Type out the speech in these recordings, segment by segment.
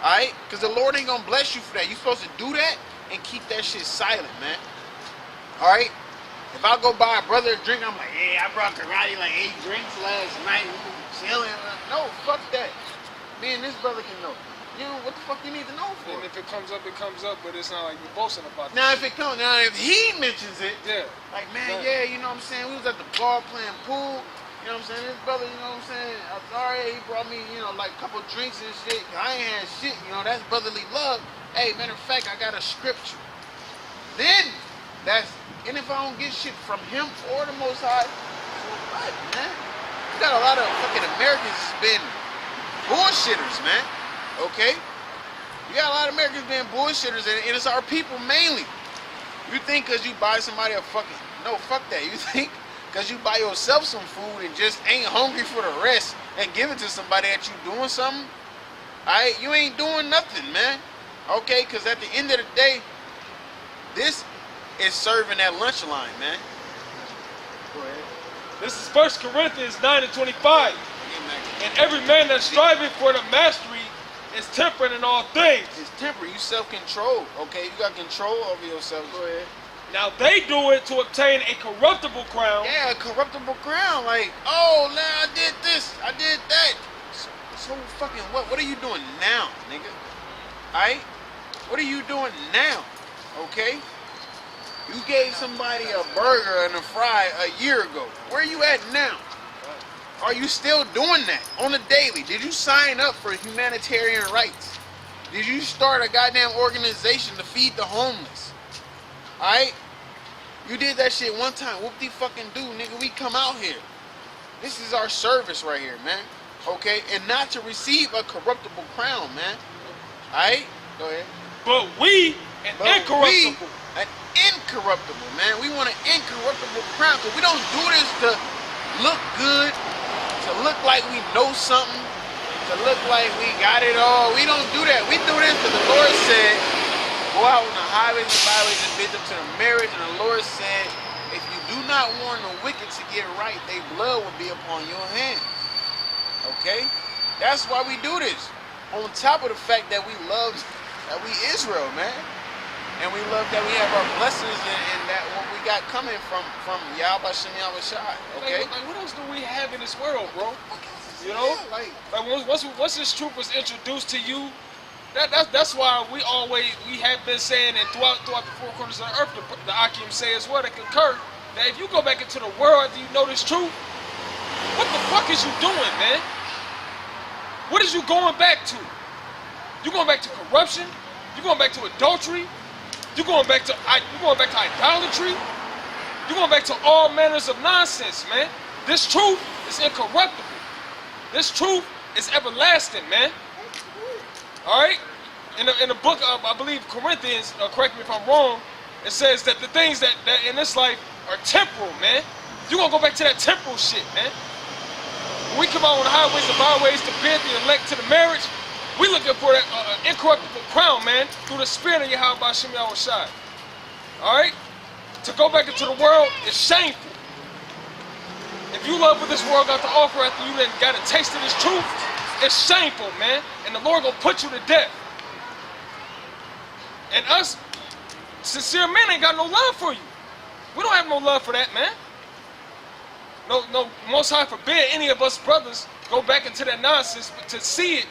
Alright? Because the Lord ain't gonna bless you for that. You supposed to do that and keep that shit silent, man. Alright? If I go buy a brother a drink, I'm like, yeah, I brought karate like 8 drinks last night. We were chilling. No, fuck that. Me and this brother can know. You know, what the fuck you need to know for? And if it comes up, but it's not like you're boasting about it. Now, if he mentions it, yeah. Like, man, yeah, you know what I'm saying? We was at the bar playing pool. You know what I'm saying? This brother, you know what I'm saying? I'm sorry, he brought me, you know, like a couple drinks and shit. I ain't had shit, you know, that's brotherly love. Hey, matter of fact, I got a scripture. Then, and if I don't get shit from him or the Most High, so what, man? You got a lot of fucking Americans that's been bullshitters, man. Okay? You got a lot of Americans being bullshitters, and it's our people mainly. You think because you buy somebody a fucking... No, fuck that. You think because you buy yourself some food and just ain't hungry for the rest and give it to somebody that you doing something? Alright? You ain't doing nothing, man. Okay? Because at the end of the day, this is serving that lunch line, man. Go ahead. This is 1 Corinthians 9:25. And every man that's striving for the mastery is temperate in all things. It's temperate. You self-control. Okay? You got control over yourself. Go ahead. Now they do it to obtain a corruptible crown. Yeah, a corruptible crown. Like, oh, now I did this, I did that. So fucking what? What are you doing now, nigga? Alright? What are you doing now? Okay? You gave somebody a burger and a fry a year ago. Where are you at now? Are you still doing that on the daily? Did you sign up for humanitarian rights? Did you start a goddamn organization to feed the homeless? Alright? You did that shit one time. Whoop-de-fucking-do, nigga. We come out here. This is our service right here, man. Okay? And not to receive a corruptible crown, man. Alright? Go ahead. But we, incorruptible. An incorruptible, man. We want an incorruptible crown. Because we don't do this to look good, to look like we know something, to look like we got it all. We don't do that. We do this because the Lord said, go out on the highways and byways and bid them to the marriage. And the Lord said, if you do not warn the wicked to get right, their blood will be upon your hands. Okay? That's why we do this. On top of the fact that we love that we Israel, man. And we love that we have our blessings and that what we got coming from Yahweh Shem Yahweh Shai. Okay? Like, what else do we have in this world, bro? You know? Yeah, like once this truth was introduced to you, that's why we have been saying, and throughout the four corners of the earth, the Akim say as well, that concur, that if you go back into the world after you know this truth, what the fuck is you doing, man? What is you going back to? You going back to corruption? You going back to adultery? You going back to idolatry? You going back to all manners of nonsense, man. This truth is incorruptible. This truth is everlasting, man. All right? In the book of, I believe, Corinthians, correct me if I'm wrong, it says that the things that in this life are temporal, man. You gonna go back to that temporal shit, man. When we come out on the highways and byways to bid the elect to the marriage, we looking for that incorruptible crown, man, through the spirit of Yahweh Shem Yahweh Shai. All right? To go back into the world is shameful. If you love what this world got to offer after you then got a taste of this truth, it's shameful, man. And the Lord gonna put you to death. And us, sincere men, ain't got no love for you. We don't have no love for that, man. No, Most High forbid any of us brothers go back into that nonsense, but to see it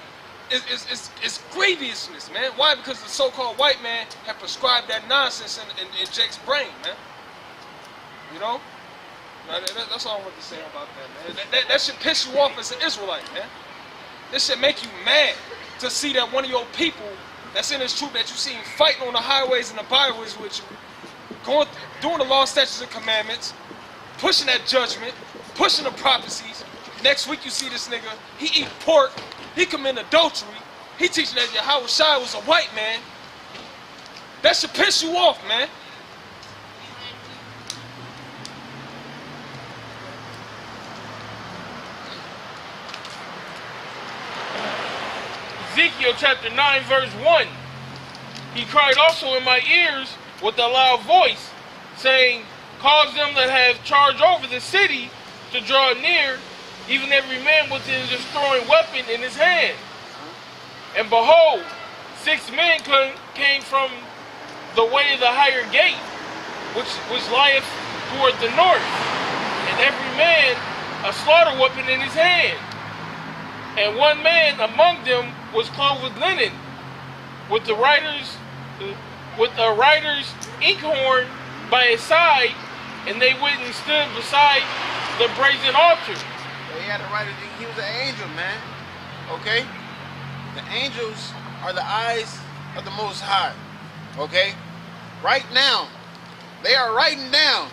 is grievousness, man. Why? Because the so-called white man have prescribed that nonsense in Jake's brain, man. You know? That's all I want to say about that, man. That should piss you off as an Israelite, man. This should make you mad to see that one of your people that's in this troop that you seen fighting on the highways and the byways with you, doing the law, statutes, and commandments, pushing that judgment, pushing the prophecies. Next week you see this nigga, he eat pork, he commit adultery, he teaching that Yahweh Shai was a white man. That should piss you off, man. Ezekiel chapter 9 verse 1. He cried also in my ears with a loud voice, saying, cause them that have charge over the city to draw near, even every man with his destroying weapon in his hand. And behold, 6 men came from the way of the higher gate, which lieth toward the north, and every man a slaughter weapon in his hand. And one man among them was clothed with linen, with a writer's inkhorn by his side, and they went and stood beside the brazen altar. He had a writer. He was an angel, man. Okay? The angels are the eyes of the Most High. Okay? Right now, they are writing down.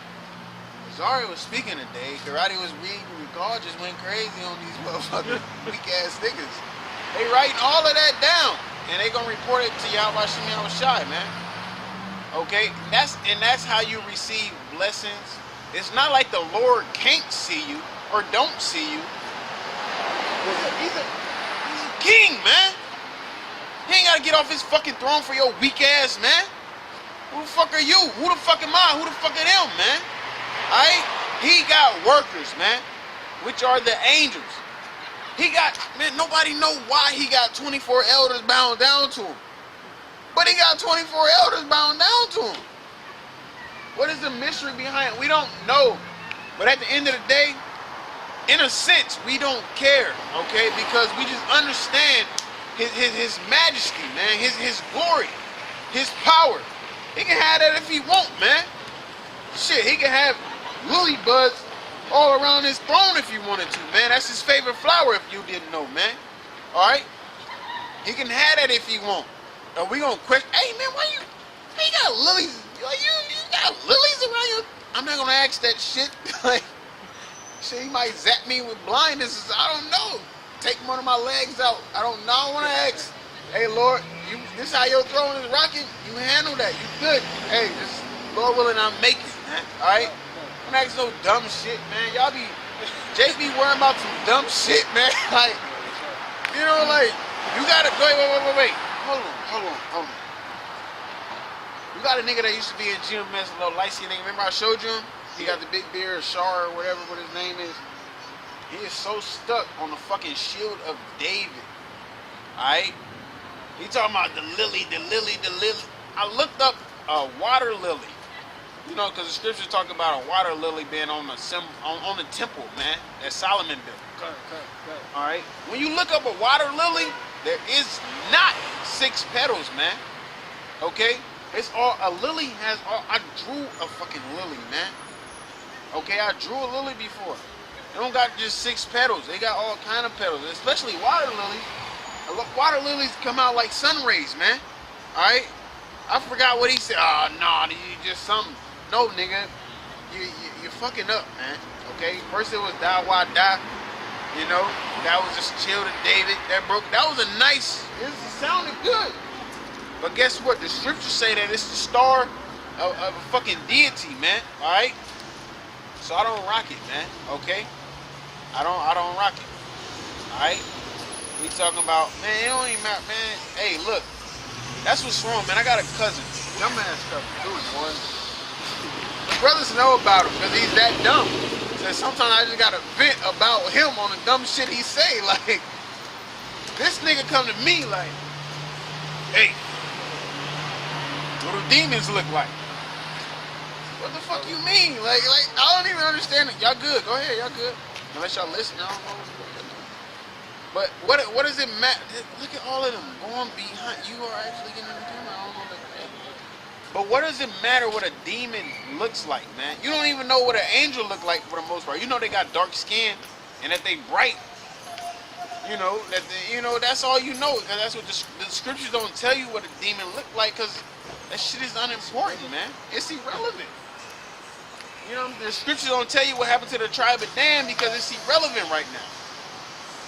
Zari was speaking today. Karate was reading. God just went crazy on these motherfuckers, weak ass niggas. They writing all of that down, and they gonna report it to Yahweh Shem Yahweh Shai, man. Okay, that's how you receive blessings. It's not like the Lord can't see you or don't see you. He's a king, man. He ain't gotta get off his fucking throne for your weak ass, man. Who the fuck are you? Who the fuck am I? Who the fuck are them, man? Alright? He got workers, man, which are the angels. He got, man, nobody know why he got 24 elders bound down to him. But he got 24 elders bound down to him. What is the mystery behind it? We don't know. But at the end of the day, in a sense, we don't care, okay? Because we just understand his majesty, man, his glory, his power. He can have that if he want, man. Shit, he can have lily buds all around his throne if he wanted to, man. That's his favorite flower if you didn't know, man. Alright? He can have that if he want. Are we gonna question, hey man, why you got lilies? Like you got lilies around you? I'm not gonna ask that shit. Like, shit, he might zap me with blindness. I don't know. Take one of my legs out. I don't know. I wanna ask, hey Lord, this how your throne is rocking? You handle that. You good. Hey, just Lord willing, I'm making, man. Alright? Don't ask no dumb shit, man. Y'all be, Jay be worrying about some dumb shit, man. Like, you know, like, you gotta, wait. Hold on. You got a nigga that used to be in GMS, a little light-skinned nigga. Remember I showed you him? He got the big beard, Shar, or whatever what his name is. He is so stuck on the fucking shield of David. Alright? He talking about the lily. I looked up a water lily. You know, because the scriptures talk about a water lily being on the on the temple, man, that Solomon built. All right. When you look up a water lily, there is not 6 petals, man. Okay. It's all a lily has. I drew a fucking lily, man. Okay, I drew a lily before. They don't got just 6 petals. They got all kind of petals, especially water lilies. Water lilies come out like sun rays, man. All right. I forgot what he said. Oh, no, you just something. No, nigga, you're fucking up, man. Okay, first it was die why die. You know, that was just chill to David. That was a nice. It sounded good. But guess what? The scriptures say that it's the star of a fucking deity, man. All right. So I don't rock it, man. Okay. I don't rock it. All right. We talking about, man. It don't even matter, man. Hey, look. That's what's wrong, man. I got a cousin. Dumbass cousin, dude, boy. The brothers know about him because he's that dumb. So sometimes I just gotta vent about him on the dumb shit he say. Like, this nigga come to me like, hey, what do demons look like? What the fuck you mean? Like I don't even understand it. Y'all good? Go ahead, y'all good. Unless y'all listen, I don't know. But what does it matter? Look at all of them going behind. You are actually getting in the camera. I don't know that. But what does it matter what a demon looks like, man? You don't even know what an angel look like for the most part. You know they got dark skin and that they bright. You know that's all you know. Cause that's what the scriptures don't tell you what a demon look like. Cause that shit is unimportant, man. It's irrelevant. You know the scriptures don't tell you what happened to the tribe of Dan because it's irrelevant right now.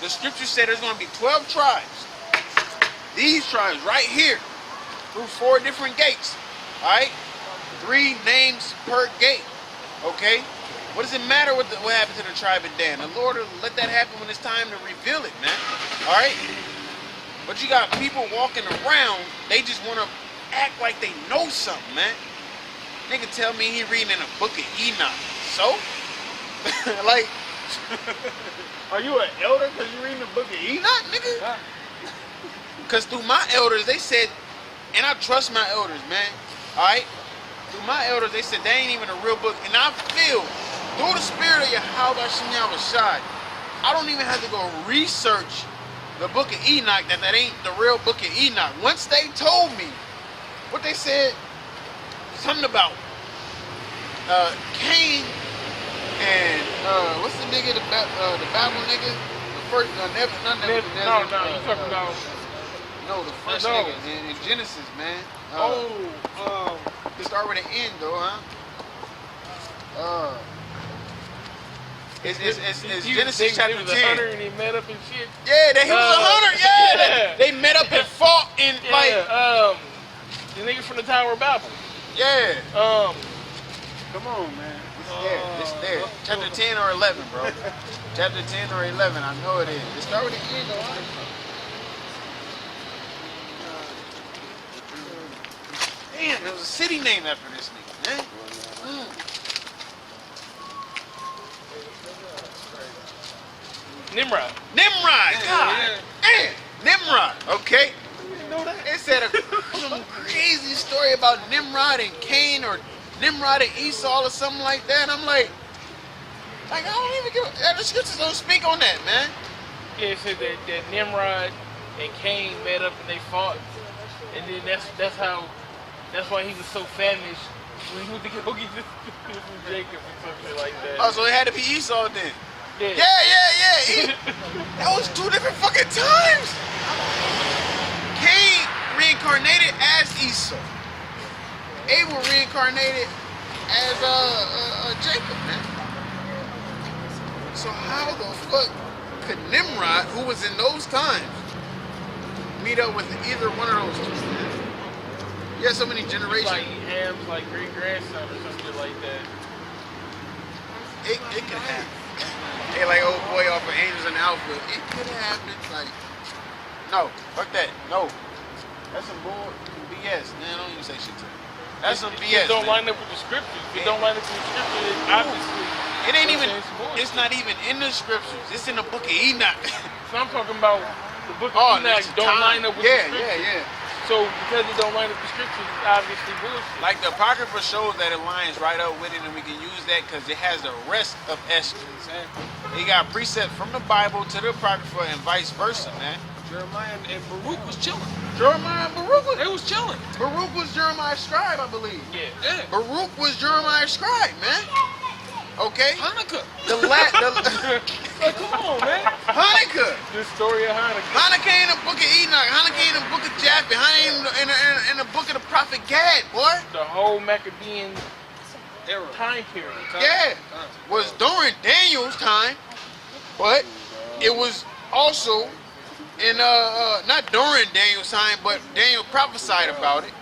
The scriptures say there's going to be 12 tribes. These tribes right here through 4 different gates. Alright? 3 names per gate. Okay? What does it matter what happened to the tribe of Dan? The Lord will let that happen when it's time to reveal it, man. Alright? But you got people walking around, they just want to act like they know something, man. Nigga tell me he reading in a book of Enoch. So? Like, are you an elder because you reading the book of Enoch, nigga? Because through my elders, they said, and I trust my elders, man. Alright? Through my elders, they said they ain't even a real book. And I feel, through the spirit of Yahweh Hashem Yahushai, I don't even have to go research the book of Enoch, that ain't the real book of Enoch. Once they told me, what they said, something about Cain and what's the nigga, the Bible nigga? The first, Nebuchadnezzar. No, you talking about... No, the first nigga in Genesis, man. It start with an N though, huh? It's Genesis chapter 10. Hunter and he met up and shit. Yeah, he was a hunter. Yeah, they met up and fought in the nigga from the Tower of Babel. Yeah. Come on, man. It's there. Chapter 10 or 11, bro. Chapter 10 or 11. I know it is. It start with an N though, huh? Damn, there was a city named after this nigga, man. Nimrod. God damn. Nimrod. Okay. You didn't know that? It said some crazy story about Nimrod and Cain, or Nimrod and Esau, or something like that. I'm like I don't even give. The scriptures don't speak on that, man. Yeah, it said that Nimrod and Cain met up and they fought, and then that's why he was so famished when he went to go get this Jacob or something like that. Oh, so it had to be Esau then. Yeah. Yeah. That was two different fucking times. Cain reincarnated as Esau. Abel reincarnated as Jacob, man. So how the fuck could Nimrod, who was in those times, meet up with either one of those two, man? You have so many generations. Like Ham's like great grandson or something like that. It could happen. Hey, like old boy off of Angels and Alpha. It could happen. Like, no, fuck that. No, that's some bull, BS. Man, don't even say shit to me. That's some BS. It don't man. line up with the scriptures. If it don't line up with the scriptures, it obviously. It ain't even. It's not even in the scriptures. It's in the book of Enoch. So I'm talking about the book of Enoch don't line up with the scriptures. Yeah. So because it don't line up with the scriptures, it's obviously bullshit. Like the Apocrypha shows that it lines right up with it, and we can use that because it has the rest of Esther. He got precept from the Bible to the Apocrypha and vice versa, man. Jeremiah and Baruch was chilling. Jeremiah and Baruch. They was chilling. Baruch was Jeremiah's scribe, I believe. Yeah. Baruch was Jeremiah's scribe, man. Okay? Hanukkah. Come on, man. Hanukkah. The story of Hanukkah. Hanukkah ain't the book of Enoch. Hanukkah ain't the book of Japheth. Hanukkah ain't in the book of the prophet Gad, boy. The whole Maccabean Era. time period. Yeah. Was during Daniel's time, but it was also in not during Daniel's time, but Daniel prophesied about it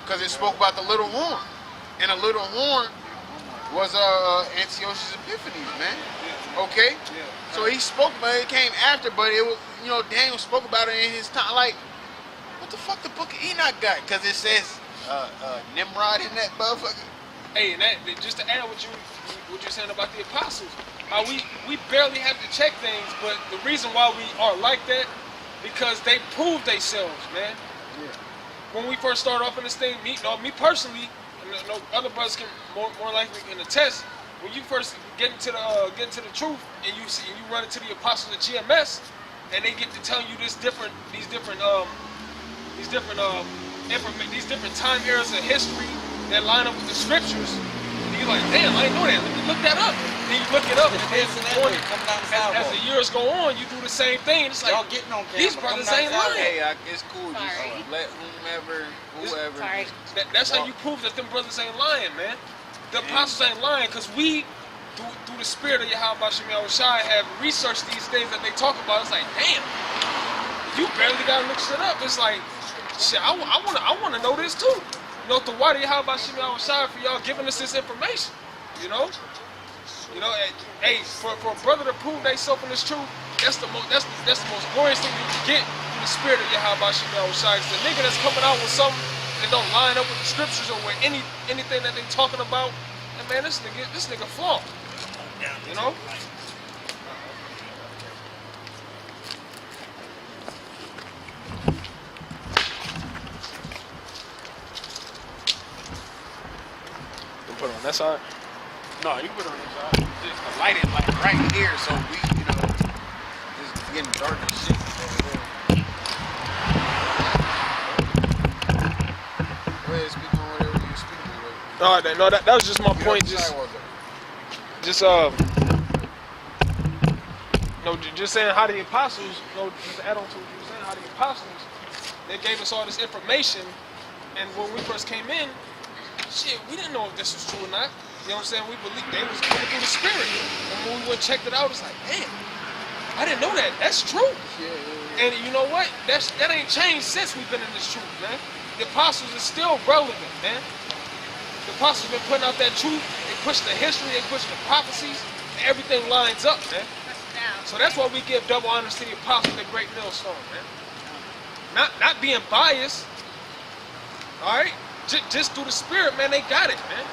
because it spoke about the little horn, and the little horn was Antiochus Epiphanes, man. Okay, so he spoke about it. It came after, but it was, Daniel spoke about it in his time. Like, what the fuck the book of Enoch got? Because it says Nimrod in that motherfucker. Hey, and that, just to add what you're saying about the apostles, how we barely have to check things, but the reason why we are like that, because they proved themselves, man. Yeah. When we first started off in this thing, me personally, and other brothers can more likely can attest. When you first get into the truth, and you run into the apostles at GMS, and they get to tell you these different time eras of history that line up with the scriptures. And you're like, damn, I didn't know that. Let me look that up. Then you look it up, and then as the years go on, you do the same thing. It's like, y'all getting on camera. These brothers ain't lying. Hey, it's cool. Just let whoever. Sorry. That's how you prove that them brothers ain't lying, man. The apostles ain't lying, because we, through the spirit of Yahweh Shem Yahushai, have researched these things that they talk about. It's like, damn, you barely gotta look shit up. It's like, shit, I wanna know this too. The why Yahweh Shem Yahushai for y'all giving us this information. Hey, for a brother to prove themselves in this truth, that's the most glorious thing you can get through the spirit of Yahweh Shem Yahushai. It's the nigga that's coming out with something that don't line up with the scriptures or with anything that they talking about. And man, this nigga flawed. That's all right. No, you put it on the side. Just the light is like right here, so we, you know, it's getting dark as shit. Go ahead, speak on whatever you're speaking on. No, that was just my point. Just just saying how the apostles, just to add on to what you were saying, how the apostles, they gave us all this information, and when we first came in, shit, we didn't know if this was true or not. You know what I'm saying? We believed they was coming through the spirit. And when we went and checked it out, it's like, damn, I didn't know that. That's true. And you know what? That ain't changed since we've been in this truth, man. The apostles is still relevant, man. The apostles been putting out that truth. They push the history, they push the prophecies, and everything lines up, man. So that's why we give double honors to the apostles at Great Millstone, man. Not being biased, all right? Just through the spirit, man, they got it, man.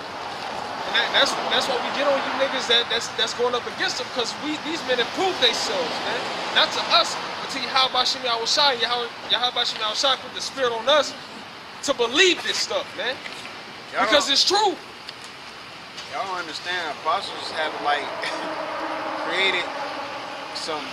And that's why we get on you niggas that's going up against them, because these men have proved themselves, man. Not to us, but to Yahweh Shemi Awashai. Yahweh Shemi Awashai put the spirit on us to believe this stuff, man. Because it's true. Y'all don't understand. Apostles have like created some